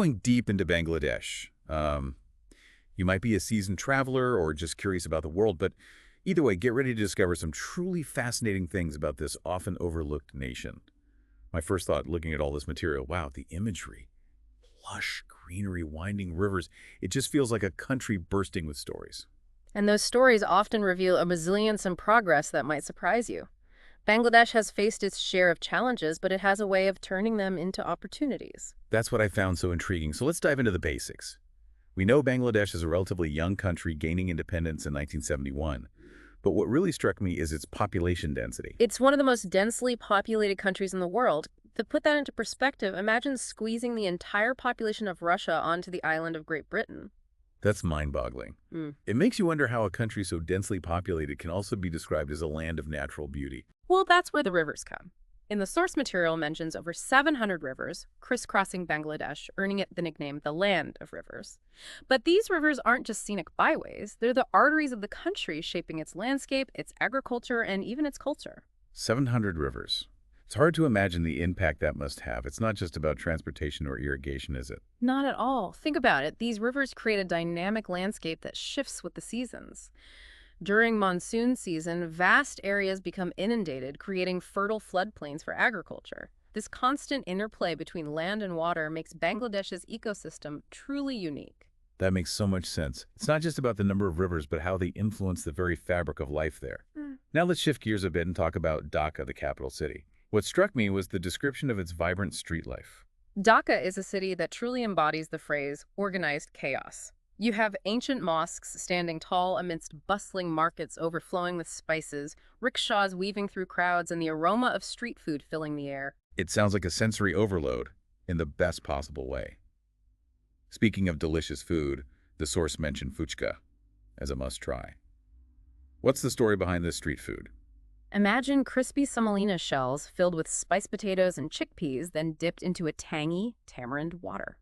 Going deep into Bangladesh. You might be a seasoned traveler or just curious about the world, but either way, get ready to discover some truly fascinating things about this often overlooked nation. My first thought, looking at all this material, wow, the imagery. Lush greenery, winding rivers. It just feels like a country bursting with stories. And those stories often reveal a resilience and progress that might surprise you. Bangladesh has faced its share of challenges, but it has a way of turning them into opportunities. That's what I found so intriguing. So let's dive into the basics. We know Bangladesh is a relatively young country gaining independence in 1971. But what really struck me is its population density. It's one of the most densely populated countries in the world. To put that into perspective, imagine squeezing the entire population of Russia onto the island of Great Britain. That's mind-boggling. Mm. It makes you wonder how a country so densely populated can also be described as a land of natural beauty. Well, that's where the rivers come. In the source material mentions over 700 rivers crisscrossing Bangladesh, earning it the nickname the Land of Rivers. But these rivers aren't just scenic byways, they're the arteries of the country shaping its landscape, its agriculture, and even its culture. 700 rivers. It's hard to imagine the impact that must have. It's not just about transportation or irrigation, is it? Not at all. Think about it. These rivers create a dynamic landscape that shifts with the seasons. During monsoon season, vast areas become inundated, creating fertile floodplains for agriculture. This constant interplay between land and water makes Bangladesh's ecosystem truly unique. That makes so much sense. It's not just about the number of rivers, but how they influence the very fabric of life there. Now let's shift gears a bit and talk about Dhaka, the capital city. What struck me was the description of its vibrant street life. Dhaka is a city that truly embodies the phrase organized chaos. You have ancient mosques standing tall amidst bustling markets overflowing with spices, rickshaws weaving through crowds, and the aroma of street food filling the air. It sounds like a sensory overload in the best possible way. Speaking of delicious food, the source mentioned fuchka as a must-try. What's the story behind this street food? Imagine crispy semolina shells filled with spiced potatoes and chickpeas, then dipped into a tangy tamarind water.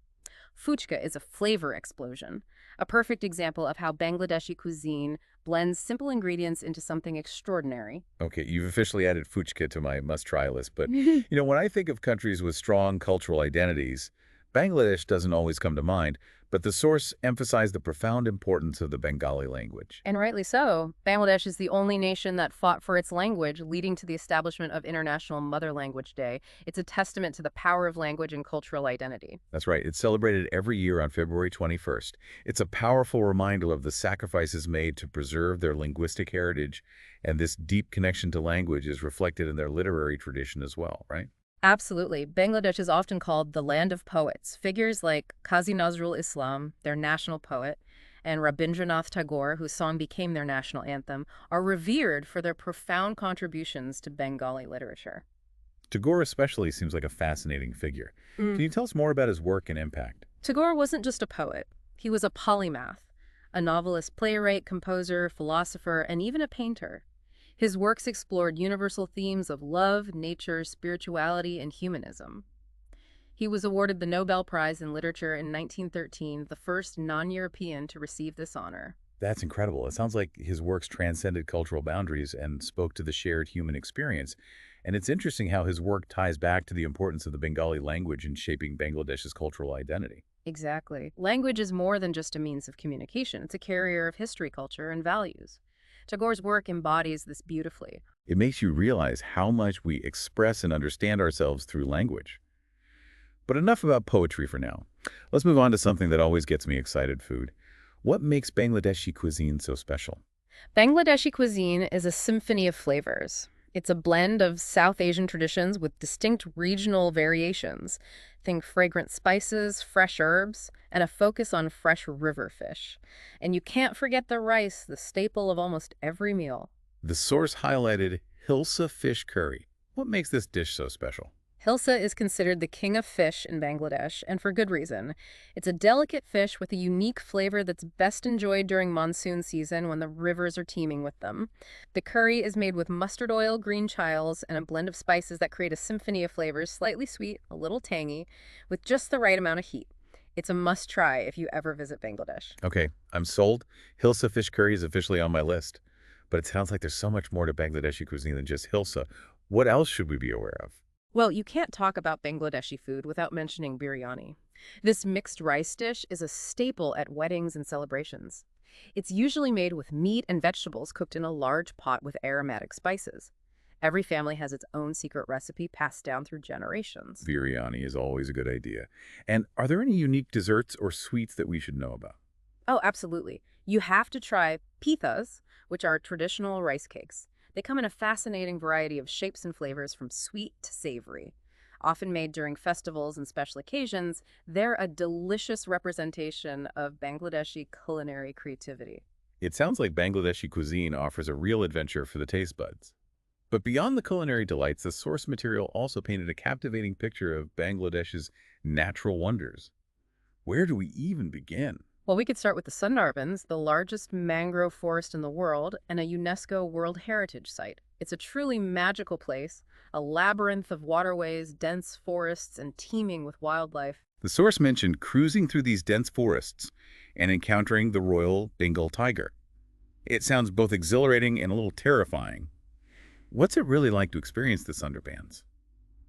Fuchka is a flavor explosion, a perfect example of how Bangladeshi cuisine blends simple ingredients into something extraordinary. Okay, you've officially added fuchka to my must-try list, but when I think of countries with strong cultural identities, Bangladesh doesn't always come to mind, but the source emphasized the profound importance of the Bengali language. And rightly so. Bangladesh is the only nation that fought for its language, leading to the establishment of International Mother Language Day. It's a testament to the power of language and cultural identity. That's right, it's celebrated every year on February 21st. It's a powerful reminder of the sacrifices made to preserve their linguistic heritage, and this deep connection to language is reflected in their literary tradition as well, right? Absolutely. Bangladesh is often called the land of poets. Figures like Qazi Nazrul Islam, their national poet, and Rabindranath Tagore, whose song became their national anthem, are revered for their profound contributions to Bengali literature. Tagore especially seems like a fascinating figure. Can you tell us more about his work and impact? Tagore wasn't just a poet. He was a polymath, a novelist, playwright, composer, philosopher, and even a painter. His works explored universal themes of love, nature, spirituality, and humanism. He was awarded the Nobel Prize in Literature in 1913, the first non-European to receive this honor. That's incredible. It sounds like his works transcended cultural boundaries and spoke to the shared human experience. And it's interesting how his work ties back to the importance of the Bengali language in shaping Bangladesh's cultural identity. Exactly. Language is more than just a means of communication. It's a carrier of history, culture, and values. Tagore's work embodies this beautifully. It makes you realize how much we express and understand ourselves through language. But enough about poetry for now. Let's move on to something that always gets me excited, food. What makes Bangladeshi cuisine so special? Bangladeshi cuisine is a symphony of flavors. It's a blend of South Asian traditions with distinct regional variations. Think fragrant spices, fresh herbs, and a focus on fresh river fish. And you can't forget the rice, the staple of almost every meal. The source highlighted Hilsa fish curry. What makes this dish so special? Hilsa is considered the king of fish in Bangladesh, and for good reason. It's a delicate fish with a unique flavor that's best enjoyed during monsoon season when the rivers are teeming with them. The curry is made with mustard oil, green chiles, and a blend of spices that create a symphony of flavors, slightly sweet, a little tangy, with just the right amount of heat. It's a must-try if you ever visit Bangladesh. Okay, I'm sold. Hilsa fish curry is officially on my list. But it sounds like there's so much more to Bangladeshi cuisine than just Hilsa. What else should we be aware of? Well, you can't talk about Bangladeshi food without mentioning biryani. This mixed rice dish is a staple at weddings and celebrations. It's usually made with meat and vegetables cooked in a large pot with aromatic spices. Every family has its own secret recipe passed down through generations. Biryani is always a good idea. And are there any unique desserts or sweets that we should know about? Oh, absolutely. You have to try pithas, which are traditional rice cakes. They come in a fascinating variety of shapes and flavors from sweet to savory. Often made during festivals and special occasions, they're a delicious representation of Bangladeshi culinary creativity. It sounds like Bangladeshi cuisine offers a real adventure for the taste buds. But beyond the culinary delights, the source material also painted a captivating picture of Bangladesh's natural wonders. Where do we even begin? Well, we could start with the Sundarbans, the largest mangrove forest in the world and a UNESCO World Heritage Site. It's a truly magical place, a labyrinth of waterways, dense forests, and teeming with wildlife. The source mentioned cruising through these dense forests and encountering the Royal Bengal tiger. It sounds both exhilarating and a little terrifying. What's it really like to experience the Sundarbans?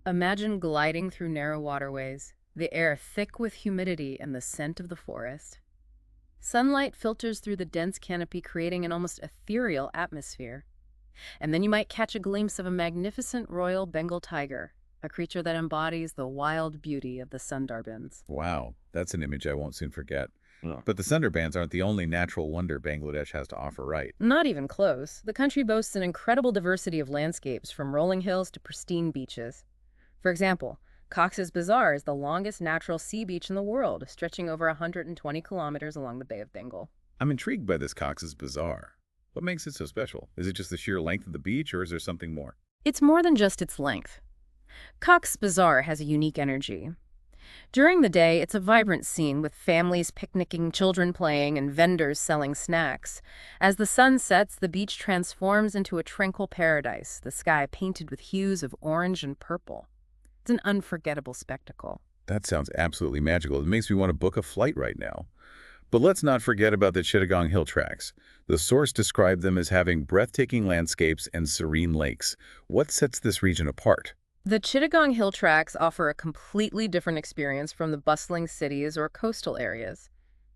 Imagine gliding through narrow waterways, the air thick with humidity and the scent of the forest. Sunlight filters through the dense canopy, creating an almost ethereal atmosphere. And then you might catch a glimpse of a magnificent royal Bengal tiger, a creature that embodies the wild beauty of the Sundarbans. Wow, that's an image I won't soon forget. Yeah. But the Sundarbans aren't the only natural wonder Bangladesh has to offer, right? Not even close. The country boasts an incredible diversity of landscapes, from rolling hills to pristine beaches. For example, Cox's Bazar is the longest natural sea beach in the world, stretching over 120 kilometers along the Bay of Bengal. I'm intrigued by this Cox's Bazar. What makes it so special? Is it just the sheer length of the beach, or is there something more? It's more than just its length. Cox's Bazar has a unique energy. During the day, it's a vibrant scene with families picnicking, children playing, and vendors selling snacks. As the sun sets, the beach transforms into a tranquil paradise, the sky painted with hues of orange and purple. It's an unforgettable spectacle. That sounds absolutely magical. It makes me want to book a flight right now. But let's not forget about the Chittagong Hill Tracts. The source described them as having breathtaking landscapes and serene lakes. What sets this region apart? The Chittagong Hill Tracts offer a completely different experience from the bustling cities or coastal areas.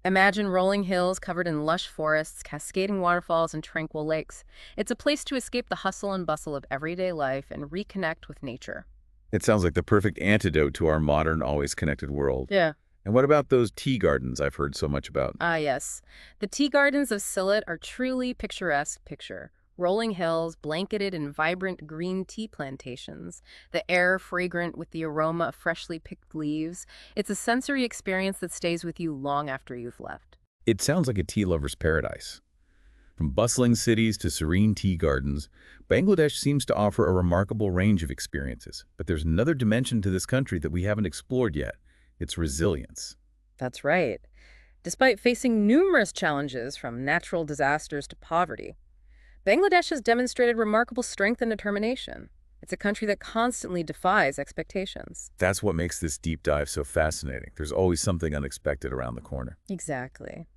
Imagine rolling hills covered in lush forests, cascading waterfalls, and tranquil lakes. It's a place to escape the hustle and bustle of everyday life and reconnect with nature. It sounds like the perfect antidote to our modern, always connected world. Yeah. And what about those tea gardens I've heard so much about? Ah, yes. The tea gardens of Sylhet are truly picturesque picture. Rolling hills, blanketed in vibrant green tea plantations, the air fragrant with the aroma of freshly picked leaves. It's a sensory experience that stays with you long after you've left. It sounds like a tea lover's paradise. From bustling cities to serene tea gardens, Bangladesh seems to offer a remarkable range of experiences. But there's another dimension to this country that we haven't explored yet. Its resilience. That's right. Despite facing numerous challenges from natural disasters to poverty, Bangladesh has demonstrated remarkable strength and determination. It's a country that constantly defies expectations. That's what makes this deep dive so fascinating. There's always something unexpected around the corner. Exactly.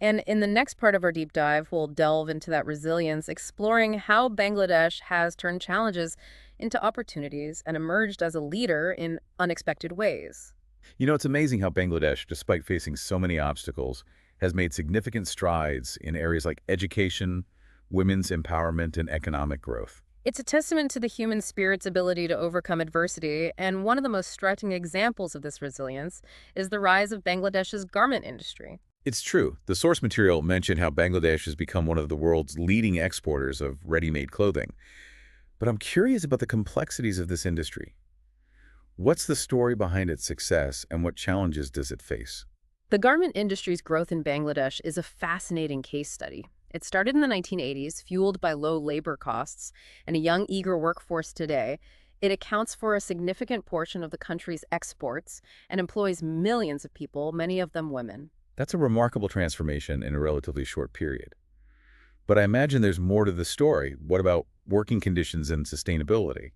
And in the next part of our deep dive, we'll delve into that resilience, exploring how Bangladesh has turned challenges into opportunities and emerged as a leader in unexpected ways. You know, it's amazing how Bangladesh, despite facing so many obstacles, has made significant strides in areas like education, women's empowerment, and economic growth. It's a testament to the human spirit's ability to overcome adversity, and one of the most striking examples of this resilience is the rise of Bangladesh's garment industry. It's true. The source material mentioned how Bangladesh has become one of the world's leading exporters of ready-made clothing. But I'm curious about the complexities of this industry. What's the story behind its success, and what challenges does it face? The garment industry's growth in Bangladesh is a fascinating case study. It started in the 1980s, fueled by low labor costs and a young, eager workforce today. It accounts for a significant portion of the country's exports and employs millions of people, many of them women. That's a remarkable transformation in a relatively short period. But I imagine there's more to the story. What about working conditions and sustainability?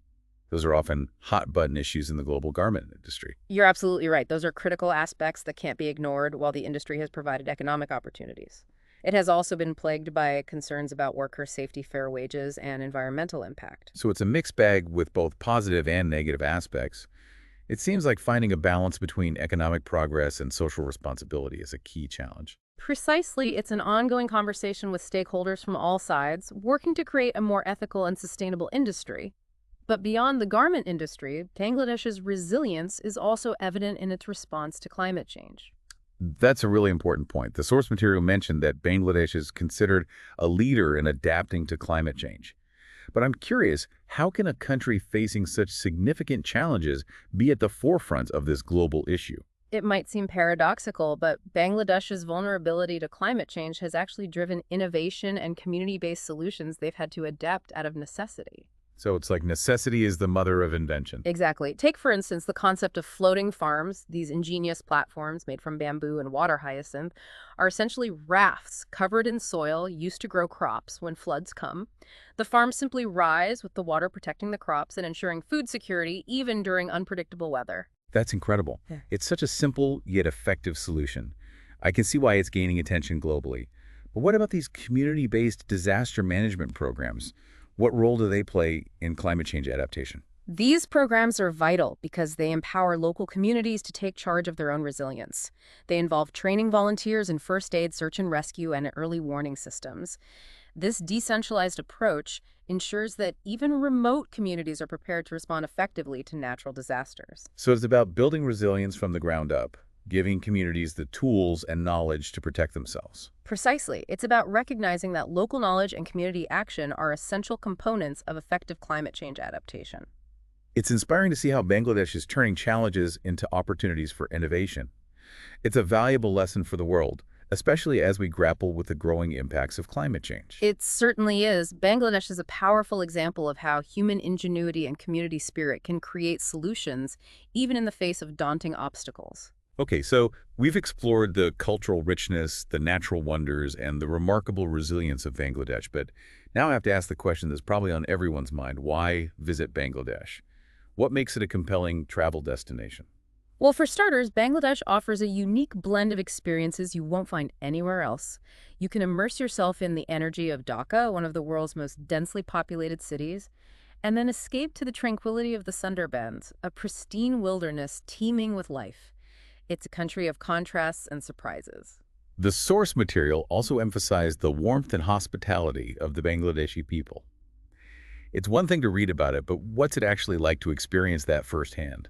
Those are often hot-button issues in the global garment industry. You're absolutely right. Those are critical aspects that can't be ignored while the industry has provided economic opportunities. It has also been plagued by concerns about worker safety, fair wages, and environmental impact. So it's a mixed bag with both positive and negative aspects. It seems like finding a balance between economic progress and social responsibility is a key challenge. Precisely, it's an ongoing conversation with stakeholders from all sides, working to create a more ethical and sustainable industry. But beyond the garment industry, Bangladesh's resilience is also evident in its response to climate change. That's a really important point. The source material mentioned that Bangladesh is considered a leader in adapting to climate change. But I'm curious, how can a country facing such significant challenges be at the forefront of this global issue? It might seem paradoxical, but Bangladesh's vulnerability to climate change has actually driven innovation and community-based solutions they've had to adapt out of necessity. So it's like necessity is the mother of invention. Exactly. Take, for instance, the concept of floating farms. These ingenious platforms made from bamboo and water hyacinth are essentially rafts covered in soil used to grow crops when floods come. The farms simply rise with the water protecting the crops and ensuring food security even during unpredictable weather. That's incredible. Yeah. It's such a simple yet effective solution. I can see why it's gaining attention globally. But what about these community-based disaster management programs? What role do they play in climate change adaptation? These programs are vital because they empower local communities to take charge of their own resilience. They involve training volunteers in first aid, search and rescue, and early warning systems. This decentralized approach ensures that even remote communities are prepared to respond effectively to natural disasters. So it's about building resilience from the ground up, giving communities the tools and knowledge to protect themselves. Precisely. It's about recognizing that local knowledge and community action are essential components of effective climate change adaptation. It's inspiring to see how Bangladesh is turning challenges into opportunities for innovation. It's a valuable lesson for the world, especially as we grapple with the growing impacts of climate change. It certainly is. Bangladesh is a powerful example of how human ingenuity and community spirit can create solutions, even in the face of daunting obstacles. Okay, so we've explored the cultural richness, the natural wonders, and the remarkable resilience of Bangladesh, but now I have to ask the question that's probably on everyone's mind: why visit Bangladesh? What makes it a compelling travel destination? Well, for starters, Bangladesh offers a unique blend of experiences you won't find anywhere else. You can immerse yourself in the energy of Dhaka, one of the world's most densely populated cities, and then escape to the tranquility of the Sundarbans, a pristine wilderness teeming with life. It's a country of contrasts and surprises. The source material also emphasized the warmth and hospitality of the Bangladeshi people. It's one thing to read about it, but what's it actually like to experience that firsthand?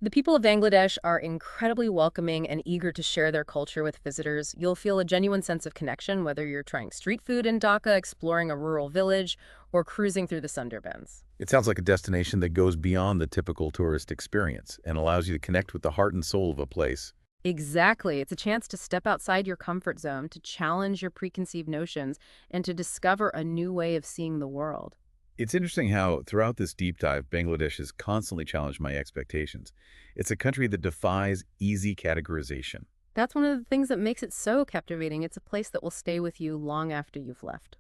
The people of Bangladesh are incredibly welcoming and eager to share their culture with visitors. You'll feel a genuine sense of connection, whether you're trying street food in Dhaka, exploring a rural village, or cruising through the Sundarbans. It sounds like a destination that goes beyond the typical tourist experience and allows you to connect with the heart and soul of a place. Exactly. It's a chance to step outside your comfort zone, to challenge your preconceived notions, and to discover a new way of seeing the world. It's interesting how, throughout this deep dive, Bangladesh has constantly challenged my expectations. It's a country that defies easy categorization. That's one of the things that makes it so captivating. It's a place that will stay with you long after you've left.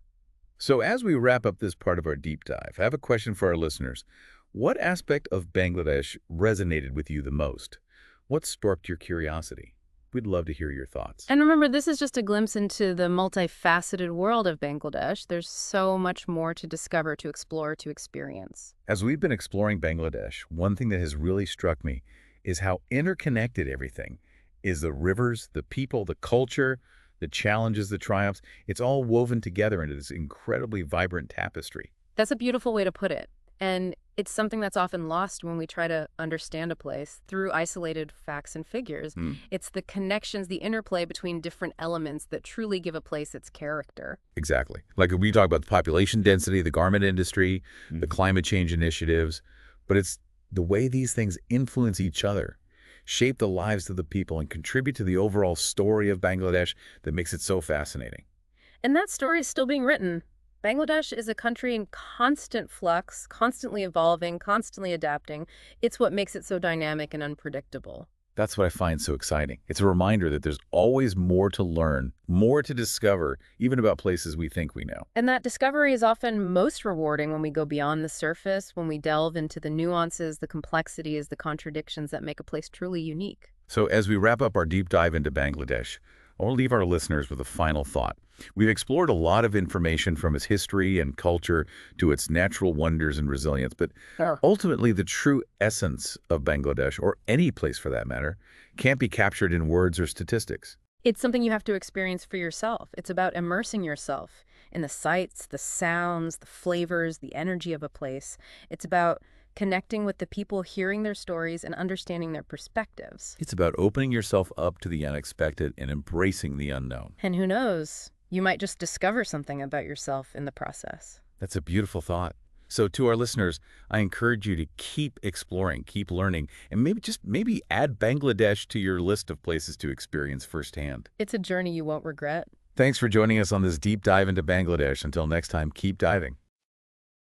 So as we wrap up this part of our deep dive, I have a question for our listeners. What aspect of Bangladesh resonated with you the most? What sparked your curiosity? We'd love to hear your thoughts. And remember, this is just a glimpse into the multifaceted world of Bangladesh. There's so much more to discover, to explore, to experience. As we've been exploring Bangladesh, one thing that has really struck me is how interconnected everything is: the rivers, the people, the culture, the challenges, the triumphs. It's all woven together into this incredibly vibrant tapestry. That's a beautiful way to put it. And it's something that's often lost when we try to understand a place through isolated facts and figures. It's the connections, the interplay between different elements that truly give a place its character. Exactly. Like we talk about the population density, the garment industry, the climate change initiatives, but it's the way these things influence each other, shape the lives of the people, and contribute to the overall story of Bangladesh that makes it so fascinating. And that story is still being written. Bangladesh is a country in constant flux, constantly evolving, constantly adapting. It's what makes it so dynamic and unpredictable. That's what I find so exciting. It's a reminder that there's always more to learn, more to discover, even about places we think we know. And that discovery is often most rewarding when we go beyond the surface, when we delve into the nuances, the complexities, the contradictions that make a place truly unique. So as we wrap up our deep dive into Bangladesh, I'll leave our listeners with a final thought. We've explored a lot of information from its history and culture to its natural wonders and resilience, but Sure. ultimately the true essence of Bangladesh, or any place for that matter, can't be captured in words or statistics. It's something you have to experience for yourself. It's about immersing yourself in the sights, the sounds, the flavors, the energy of a place. It's about connecting with the people, hearing their stories, and understanding their perspectives. It's about opening yourself up to the unexpected and embracing the unknown. And who knows, you might just discover something about yourself in the process. That's a beautiful thought. So to our listeners, I encourage you to keep exploring, keep learning, and maybe add Bangladesh to your list of places to experience firsthand. It's a journey you won't regret. Thanks for joining us on this deep dive into Bangladesh. Until next time, keep diving.